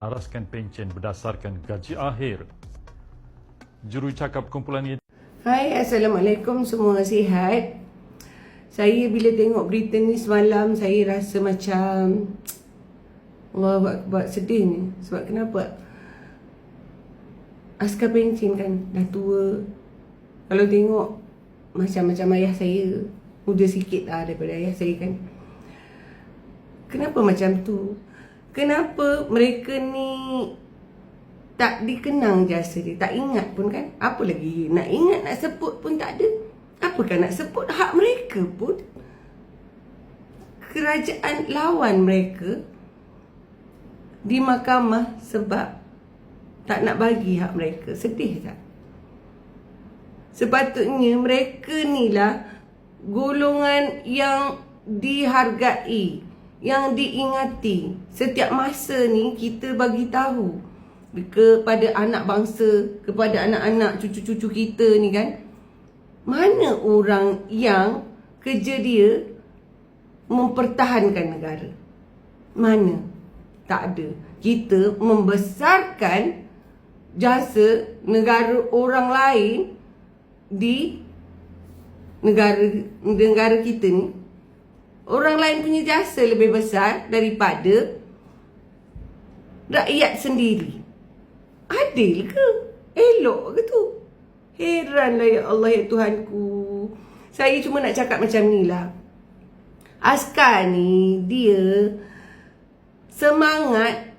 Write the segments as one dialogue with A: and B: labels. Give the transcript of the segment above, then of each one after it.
A: araskan pencen berdasarkan gaji akhir. Jurucakap kumpulan ini.
B: Hai, Assalamualaikum, semua sihat. Saya bila tengok berita ni semalam, saya rasa macam Allah Akbar, sedih ni. Sebab kenapa? Askar pencen kan dah tua. Kalau tengok macam ayah saya, muda sikit lah daripada ayah saya kan. Kenapa macam tu? Kenapa mereka ni tak dikenang jasa dia, tak ingat pun kan? Apa lagi nak ingat, nak sebut pun tak ada. Apakah nak sebut hak mereka pun? Kerajaan lawan mereka di mahkamah sebab tak nak bagi hak mereka. Sedih tak? Sepatutnya mereka ni lah golongan yang dihargai, yang diingati. Setiap masa ni kita bagi tahu kepada anak bangsa, kepada anak-anak cucu-cucu kita ni kan, mana orang yang kerja dia mempertahankan negara? Mana? Tak ada. Kita membesarkan jasa negara orang lain di negara kita ni. Orang lain punya jasa lebih besar daripada rakyat sendiri. Adil ke? Elok ke tu? Heranlah ya Allah, ya Tuhanku. Saya cuma nak cakap macam ni lah. Askar ni dia semangat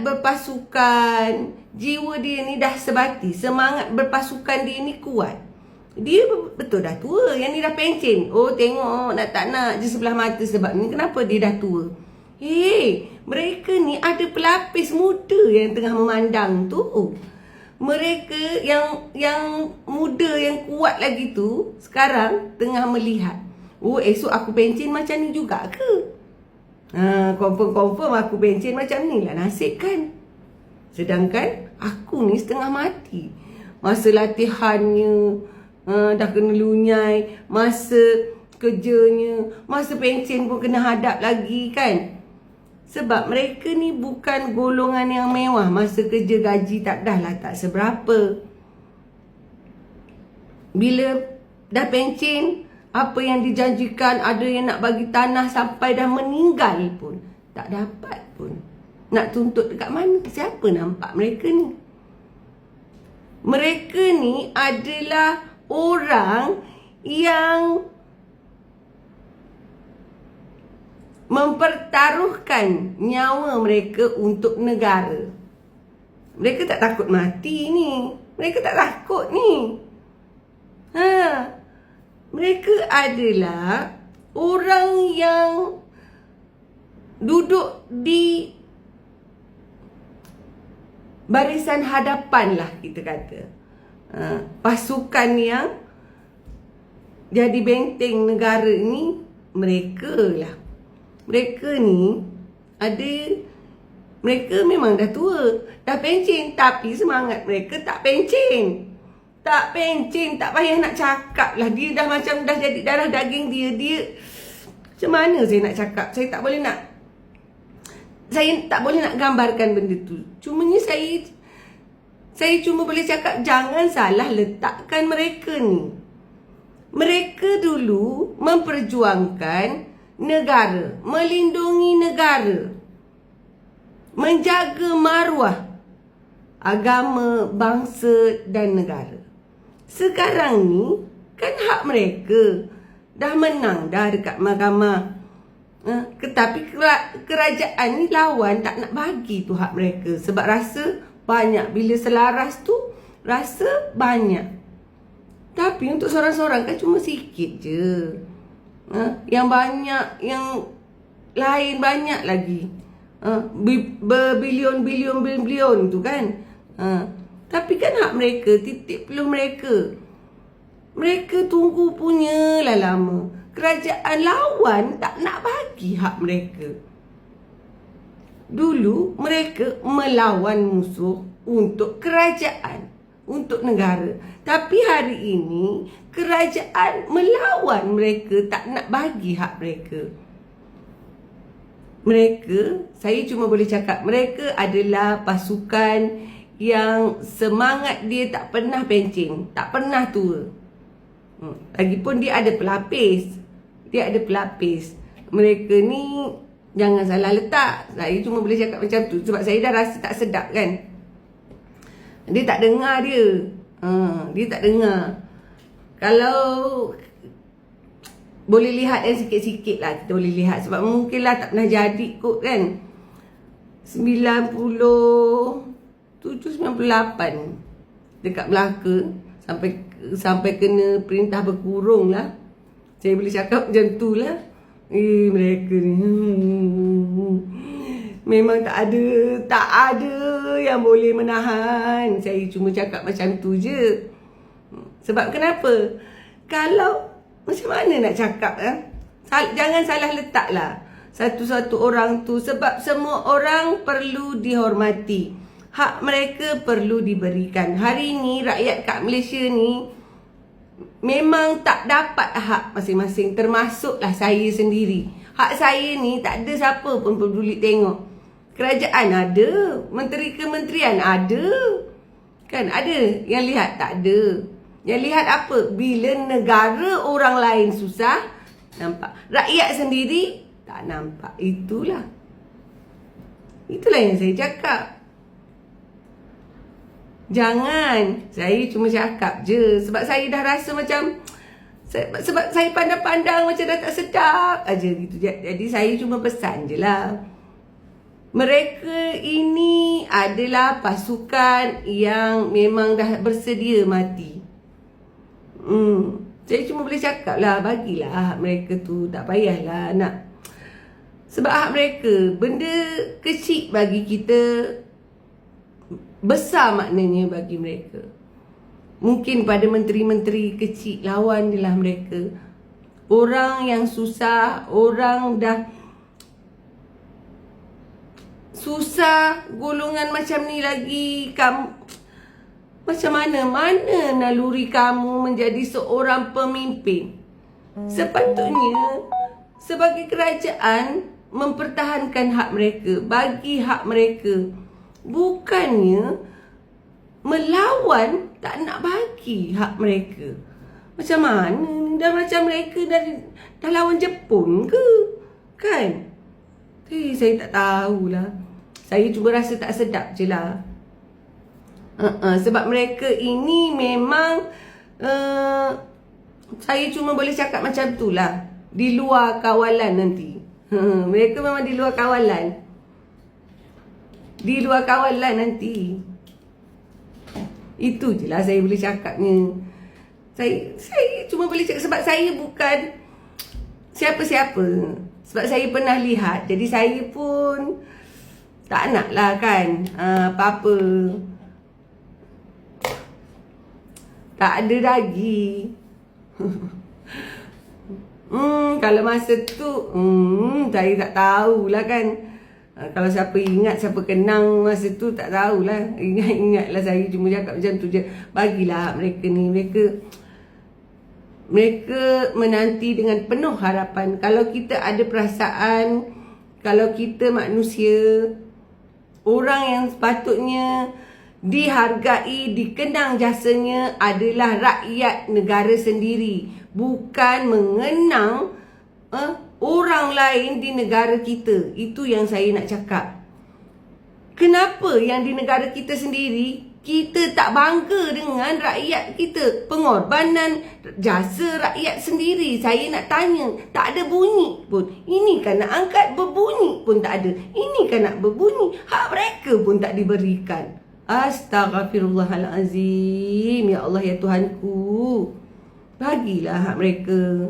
B: berpasukan. Jiwa dia ni dah sebati. Semangat berpasukan dia ni kuat. Dia betul dah tua. Yang ni dah pencen. Oh tengok tak nak je sebelah mata sebab ni. Kenapa dia dah tua? Mereka ni ada pelapis muda yang tengah memandang tu. Mereka yang muda, yang kuat lagi tu sekarang tengah melihat. Oh esok aku pencen macam ni juga ke? Confirm aku pencen macam ni lah nasib kan. Sedangkan aku ni setengah mati. Masa latihannya dah kena lunyai, masa kerjanya, masa pencen pun kena hadap lagi kan. Sebab mereka ni bukan golongan yang mewah. Masa kerja gaji tak seberapa. Bila dah pencen, apa yang dijanjikan, ada yang nak bagi tanah sampai dah meninggal pun tak dapat pun. Nak tuntut dekat mana? Siapa nampak mereka ni? Mereka ni adalah orang yang mempertaruhkan nyawa mereka untuk negara. Mereka tak takut mati ni. Mereka tak takut ni. Mereka adalah orang yang duduk di barisan hadapan lah kita kata. Pasukan yang jadi benteng negara ni mereka lah. Mereka ni mereka memang dah tua, dah pencen, tapi semangat mereka tak pencen. Tak pencen, tak payah nak cakap lah. Dia dah macam dah jadi darah daging dia. Macam mana saya nak cakap? Saya tak boleh nak gambarkan benda tu. Cumanya saya cuma boleh cakap jangan salah letakkan mereka ni. Mereka dulu memperjuangkan negara, melindungi negara, menjaga maruah agama, bangsa dan negara. Sekarang ni kan hak mereka dah menang dah dekat mahkamah. Tetapi kerajaan ni lawan, tak nak bagi tu hak mereka. Sebab rasa banyak. Bila selaras tu rasa banyak. Tapi untuk seorang-seorang kan cuma sikit je. Yang banyak, yang lain banyak lagi. Berbilion tu kan. Tapi kan hak mereka, titik peluh mereka. Mereka tunggu punya lah lama. Kerajaan lawan tak nak bagi hak mereka. Dulu mereka melawan musuh untuk kerajaan, untuk negara. Tapi hari ini kerajaan melawan mereka, tak nak bagi hak mereka. mereka, saya cuma boleh cakap, mereka adalah pasukan yang semangat dia tak pernah pencing, tak pernah tua. Lagipun dia ada pelapis. Dia ada pelapis. Mereka ni jangan salah letak. Saya cuma boleh cakap macam tu sebab saya dah rasa tak sedap kan. Dia tak dengar dia. Dia tak dengar. Kalau boleh lihat yang sikit-sikit lah, kita boleh lihat. Sebab mungkinlah tak pernah jadi kot kan. 97-98 dekat Melaka sampai kena perintah berkurung lah. Saya boleh cakap macam tu lah. Mereka ni memang tak ada yang boleh menahan. Saya cuma cakap macam tu je. Sebab kenapa? Kalau macam mana nak cakap jangan salah letak lah satu-satu orang tu. Sebab semua orang perlu dihormati. Hak mereka perlu diberikan. Hari ni rakyat kat Malaysia ni memang tak dapat hak masing-masing. Termasuklah saya sendiri. Hak saya ni tak ada siapa pun peduli tengok. Kerajaan ada, menteri kementerian ada. Kan ada yang lihat? Tak ada. Yang lihat apa? Bila negara orang lain susah, nampak. Rakyat sendiri tak nampak. Itulah yang saya cakap. Jangan. Saya cuma cakap je. Sebab saya dah rasa macam, sebab saya pandang-pandang macam dah tak sedap aja gitu. Jadi saya cuma pesan je lah. Mereka ini adalah pasukan yang memang dah bersedia mati. Saya cuma boleh cakap lah, bagilah hak mereka tu. Tak payahlah nak. Sebab hak mereka, benda kecil bagi kita, besar maknanya bagi mereka. Mungkin pada menteri-menteri kecil, lawan je lah mereka. Orang yang susah, orang dah susah, golongan macam ni lagi, macam mana naluri kamu menjadi seorang pemimpin? Sepatutnya sebagai kerajaan mempertahankan hak mereka, bagi hak mereka. Bukannya melawan, tak nak bagi hak mereka. Macam mana? Dah macam mereka dah lawan Jepun ke? Kan? Saya tak tahulah. Saya cuma rasa tak sedap je lah. Sebab mereka ini memang saya cuma boleh cakap macam tu lah. Di luar kawalan nanti. Mereka memang di luar kawalan. Di luar kawalan nanti. Itu je lah saya boleh cakapnya. Saya cuma boleh cakap sebab saya bukan siapa-siapa. Sebab saya pernah lihat. Jadi saya pun tak nak lah kan apa-apa. Tak ada lagi. Kalau masa tu saya tak tahulah kan. Kalau siapa ingat, siapa kenang masa tu tak tahulah. Ingat-ingatlah, saya cuma cakap macam tu je. Bagilah mereka ni. Mereka menanti dengan penuh harapan. Kalau kita ada perasaan, kalau kita manusia, orang yang sepatutnya dihargai, dikenang jasanya adalah rakyat negara sendiri. Bukan mengenang orang lain di negara kita. Itu yang saya nak cakap. Kenapa yang di negara kita sendiri kita tak bangga dengan rakyat kita? Pengorbanan jasa rakyat sendiri. Saya nak tanya, tak ada bunyi pun. Ini kan nak angkat, berbunyi pun tak ada. Ini kan nak berbunyi, hak mereka pun tak diberikan. Astaghfirullahalazim. Ya Allah, ya Tuhanku, bagilah hak mereka.